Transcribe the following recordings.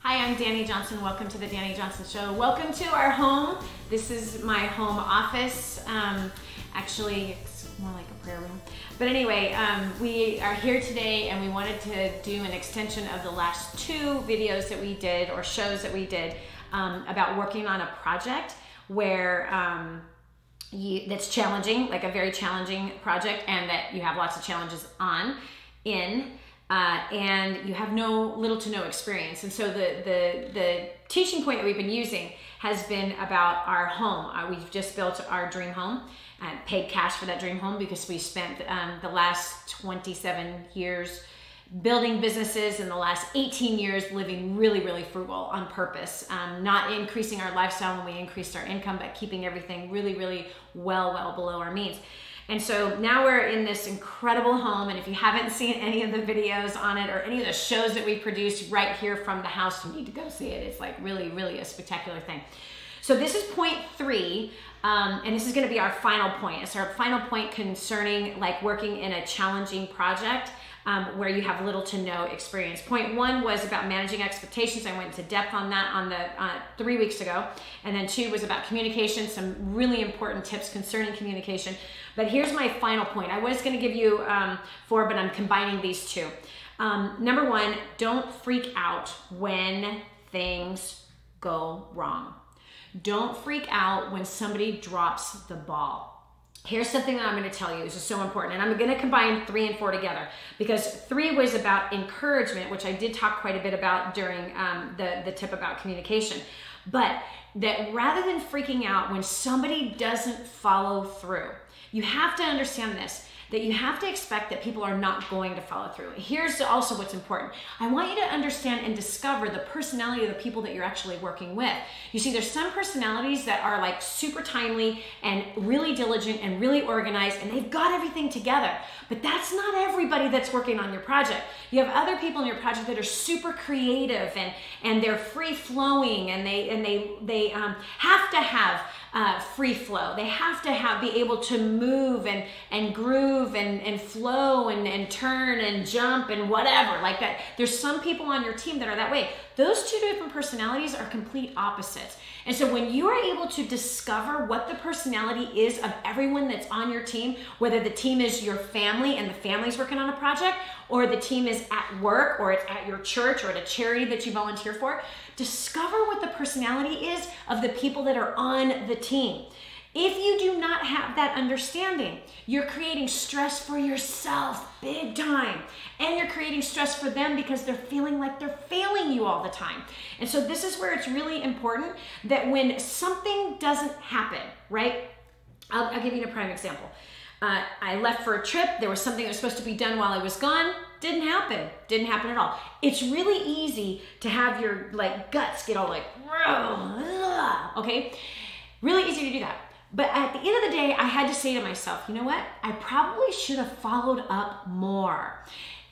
Hi, I'm Danny Johnson. Welcome to the Danny Johnson Show. Welcome to our home. This is my home office. Actually, it's more like a prayer room. But anyway, we are here today and we wanted to do an extension of the last two videos that we did, or shows that we did, about working on a project where that's challenging, like a very challenging project, and that you have lots of challenges and you have little to no experience. And so the teaching point that we've been using has been about our home. We've just built our dream home and paid cash for that dream home because we spent the last 27 years building businesses and the last 18 years living really, really frugal on purpose. Not increasing our lifestyle when we increased our income, but keeping everything really, really well below our means. And so now we're in this incredible home, and if you haven't seen any of the videos on it or any of the shows that we produced right here from the house, you need to go see it. It's like really, really a spectacular thing. So this is point 3, and this is gonna be our final point. It's our final point concerning like working in a challenging project where you have little to no experience. Point 1 was about managing expectations. I went into depth on that on the 3 weeks ago. And then 2 was about communication, some really important tips concerning communication. But here's my final point. I was gonna give you 4, but I'm combining these 2. Number 1, don't freak out when things go wrong. Don't freak out when somebody drops the ball. Here's something that I'm going to tell you. This is so important. And I'm going to combine 3 and 4 together, because 3 was about encouragement, which I did talk quite a bit about during the tip about communication. But that rather than freaking out when somebody doesn't follow through, you have to understand this, that you have to expect that people are not going to follow through. Here's also what's important. I want you to understand and discover the personality of the people that you're actually working with. You see, there's some personalities that are like super timely and really diligent and really organized, and they've got everything together. But that's not everybody that's working on your project. You have other people in your project that are super creative and they're free flowing, and they have to have free flow. They have to be able to move and groove and flow and turn and jump and whatever like that. There's some people on your team that are that way. Those 2 different personalities are complete opposites. And so when you are able to discover what the personality is of everyone that's on your team, whether the team is your family and the family's working on a project, or the team is at work, or it's at your church, or at a charity that you volunteer for, discover what the personality is of the people that are on the team. If you do not have that understanding, you're creating stress for yourself big time. And you're creating stress for them because they're feeling like they're failing you all the time. And so this is where it's really important that when something doesn't happen, right? I'll give you a prime example. I left for a trip. There was something that was supposed to be done while I was gone. Didn't happen. Didn't happen at all. It's really easy to have your like guts get all like, okay? Really easy to do that. But at the end of the day, I had to say to myself, you know what? I probably should have followed up more.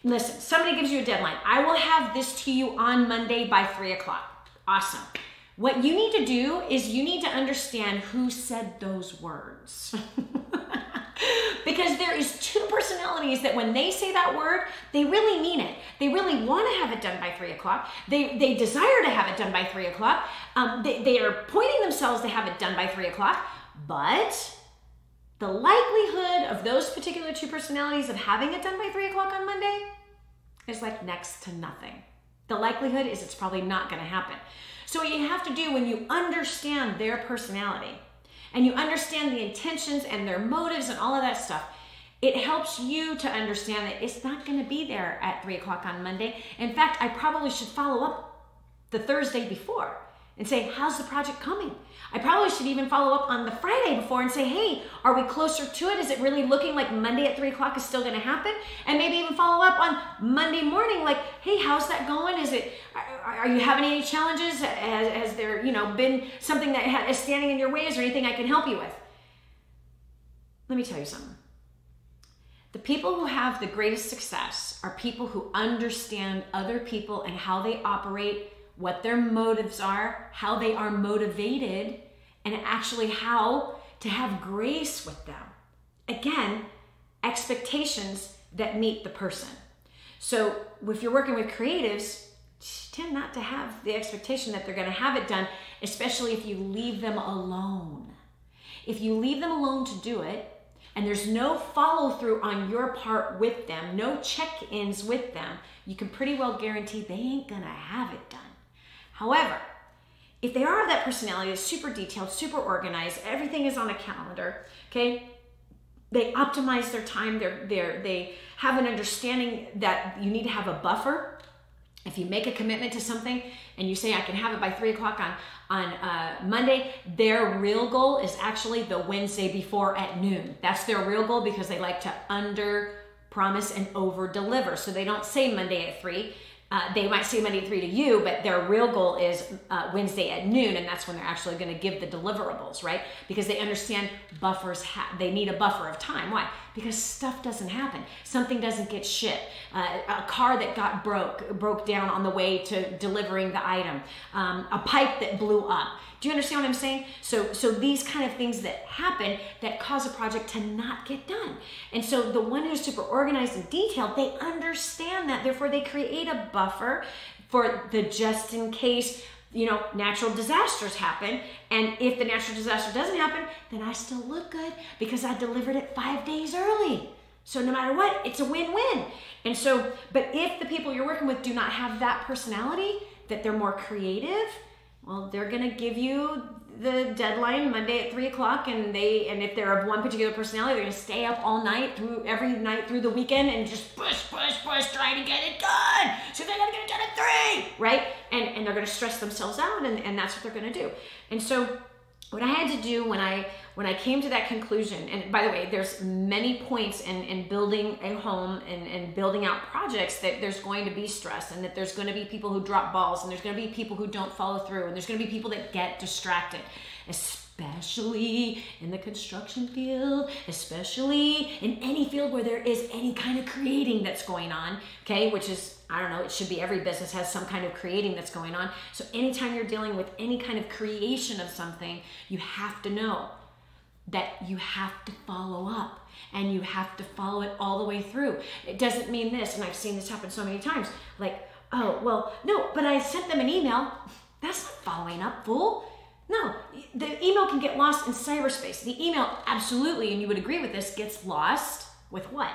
Listen, somebody gives you a deadline. I will have this to you on Monday by 3 o'clock. Awesome. What you need to do is you need to understand who said those words. Because there is 2 personalities that when they say that word, they really mean it. They really want to have it done by 3 o'clock. They desire to have it done by 3 o'clock. They are pointing themselves to have it done by 3 o'clock. But the likelihood of those particular 2 personalities of having it done by 3 o'clock on Monday is like next to nothing. The likelihood is it's probably not going to happen. So what you have to do when you understand their personality and you understand the intentions and their motives and all of that stuff, it helps you to understand that it's not going to be there at 3 o'clock on Monday. In fact, I probably should follow up the Thursday before and say, how's the project coming? I probably should even follow up on the Friday before and say, hey, are we closer to it? Is it really looking like Monday at 3 o'clock is still gonna happen? And maybe even follow up on Monday morning, like, hey, how's that going? Are you having any challenges? Has there been something that is standing in your way? Is there anything I can help you with? Let me tell you something. The people who have the greatest success are people who understand other people and how they operate, what their motives are, how they are motivated, and actually how to have grace with them. Again, expectations that meet the person. So if you're working with creatives, tend not to have the expectation that they're going to have it done, especially if you leave them alone. If you leave them alone to do it, and there's no follow through on your part with them, no check-ins with them, you can pretty well guarantee they ain't gonna have it done. However, if they are that personality that's super detailed, super organized, everything is on a calendar, okay? They optimize their time, they have an understanding that you need to have a buffer. If you make a commitment to something and you say, I can have it by 3 o'clock on Monday, their real goal is actually the Wednesday before at noon. That's their real goal because they like to under promise and over deliver. So they don't say Monday at 3. They might say Monday at 3 to you, but their real goal is Wednesday at noon, and that's when they're actually going to give the deliverables, right? Because they understand buffers, they need a buffer of time. Why? Because stuff doesn't happen. Something doesn't get shipped. A car that got broke down on the way to delivering the item. A pipe that blew up. Do you understand what I'm saying? So these kind of things that happen that cause a project to not get done. And so the one who's super organized and detailed, they understand that. Therefore, they create a buffer for the just in case, natural disasters happen. And if the natural disaster doesn't happen, then I still look good because I delivered it 5 days early. So no matter what, it's a win-win. And so, but if the people you're working with do not have that personality, that they're more creative, well, they're going to give you the deadline Monday at 3 o'clock, and if they're of one particular personality, they're going to stay up all night every night through the weekend and just push, trying to get it done. So they're going to get it done at 3, right? And they're going to stress themselves out, and that's what they're going to do. And so what I had to do when I came to that conclusion, and by the way, there's many points in building a home and building out projects that there's going to be stress, and that there's going to be people who drop balls, and there's going to be people who don't follow through, and there's going to be people that get distracted, especially in the construction field, especially in any field where there is any kind of creating that's going on, okay, which is, I don't know, it should be every business has some kind of creating that's going on. So anytime you're dealing with any kind of creation of something, you have to know that you have to follow up, and you have to follow it all the way through. It doesn't mean this, and I've seen this happen so many times, like, oh, well, no, but I sent them an email. That's not following up, fool. No, the email can get lost in cyberspace. The email, absolutely, and you would agree with this, gets lost with what?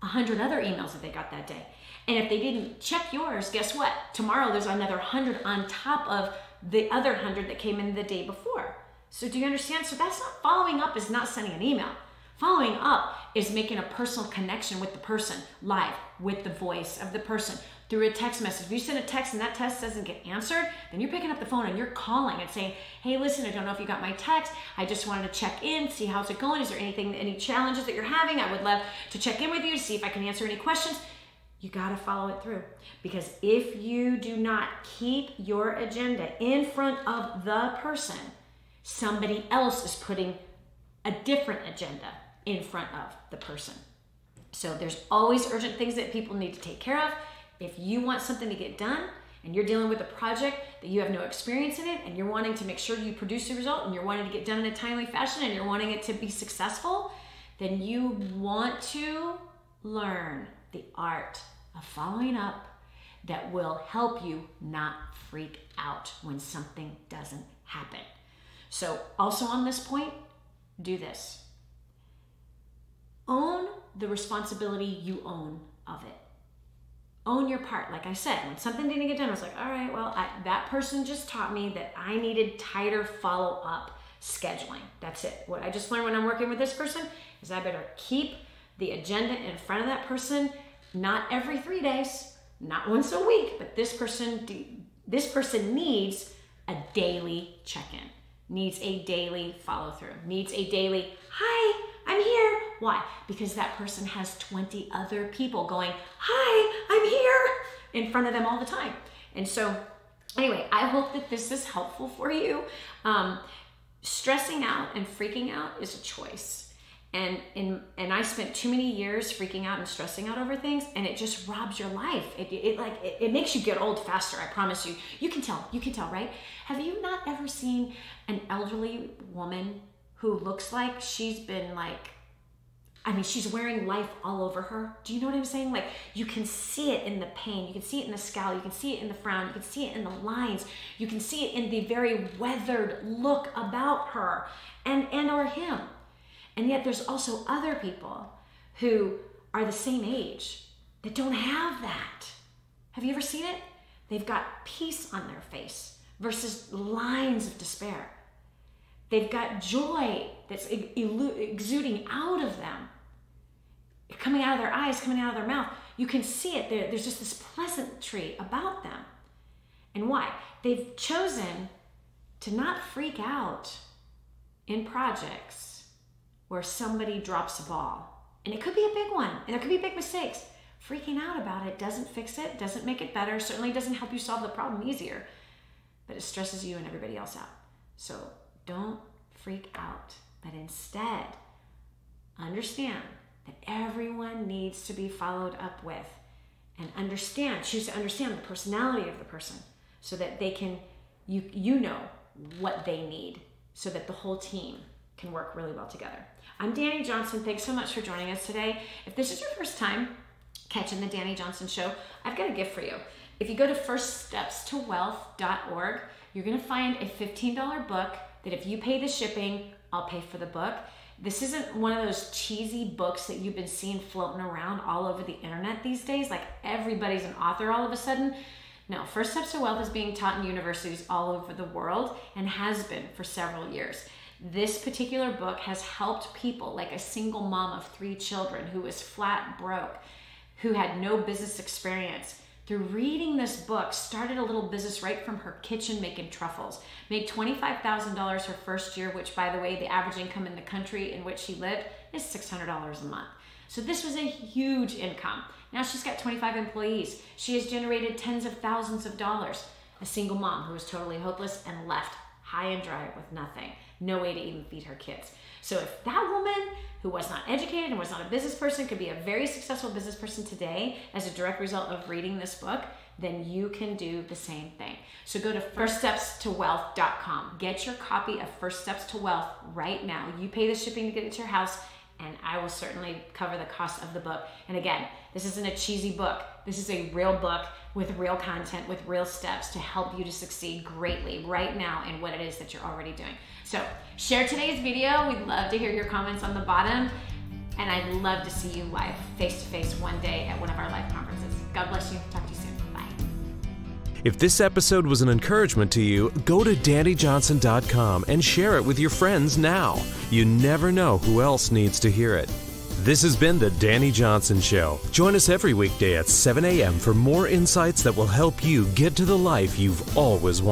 100 other emails that they got that day. And if they didn't check yours, guess what? Tomorrow there's another 100 on top of the other 100 that came in the day before. So do you understand? So that's not following up, is not sending an email. Following up is making a personal connection with the person, live, with the voice of the person, through a text message. If you send a text and that text doesn't get answered, then you're picking up the phone and you're calling and saying, hey, listen, I don't know if you got my text. I just wanted to check in, see how's it going. Is there any challenges that you're having? I would love to check in with you to see if I can answer any questions. You got to follow it through, because if you do not keep your agenda in front of the person, somebody else is putting a different agenda in front of the person. So there's always urgent things that people need to take care of. If you want something to get done and you're dealing with a project that you have no experience in it, and you're wanting to make sure you produce a result, and you're wanting to get done in a timely fashion, and you're wanting it to be successful, then you want to learn the art of following up that will help you not freak out when something doesn't happen. So also on this point, do this. Own the responsibility you own of it. Own your part. Like I said, when something didn't get done, I was like, all right, well, that person just taught me that I needed tighter follow-up scheduling. That's it. What I just learned when I'm working with this person is I better keep the agenda in front of that person, not every 3 days, not once a week, but this person needs a daily check-in, needs a daily follow-through, needs a daily, hi, I'm here. Why? Because that person has 20 other people going, hi, I'm here, in front of them all the time. And so anyway, I hope that this is helpful for you. Stressing out and freaking out is a choice. And I spent too many years freaking out and stressing out over things, and it just robs your life. It makes you get old faster, I promise you. You can tell, right? Have you not ever seen an elderly woman who looks like she's been like I mean, she's wearing life all over her. Do you know what I'm saying? Like, you can see it in the pain. You can see it in the scowl. You can see it in the frown. You can see it in the lines. You can see it in the very weathered look about her and or him. And yet there's also other people who are the same age that don't have that. Have you ever seen it? They've got peace on their face versus lines of despair. They've got joy that's exuding out of them, coming out of their eyes, coming out of their mouth. You can see it. There's just this pleasantry about them. And why? They've chosen to not freak out in projects where somebody drops a ball. And it could be a big one, and there could be big mistakes. Freaking out about it doesn't fix it, doesn't make it better, certainly doesn't help you solve the problem easier, but it stresses you and everybody else out. So don't freak out, but instead understand that everyone needs to be followed up with, and choose to understand the personality of the person so that they can, you know what they need so that the whole team can work really well together. I'm Dani Johnson. Thanks so much for joining us today. If this is your first time catching the Dani Johnson Show, I've got a gift for you. If you go to firststepstowealth.org, you're going to find a $15 book that if you pay the shipping, I'll pay for the book. This isn't one of those cheesy books that you've been seeing floating around all over the internet these days, like everybody's an author all of a sudden. No, First Steps to Wealth is being taught in universities all over the world and has been for several years. This particular book has helped people like a single mom of 3 children who was flat broke, who had no business experience. Through reading this book, started a little business right from her kitchen making truffles. Made $25,000 her first year, which, by the way, the average income in the country in which she lived is $600 a month. So this was a huge income. Now she's got 25 employees. She has generated tens of thousands of dollars. A single mom who was totally hopeless and left high and dry with nothing. No way to even feed her kids. So if that woman who was not educated and was not a business person could be a very successful business person today as a direct result of reading this book, then you can do the same thing. So go to firststepstowealth.com. Get your copy of First Steps to Wealth right now. You pay the shipping to get it to your house, and I will certainly cover the cost of the book. And again, this isn't a cheesy book. This is a real book with real content, with real steps to help you to succeed greatly right now in what it is that you're already doing. So share today's video. We'd love to hear your comments on the bottom. And I'd love to see you live, face-to-face one day at one of our live conferences. God bless you. Talk to you soon. Bye. If this episode was an encouragement to you, go to DaniJohnson.com and share it with your friends now. You never know who else needs to hear it. This has been The Dani Johnson Show. Join us every weekday at 7 a.m. for more insights that will help you get to the life you've always wanted.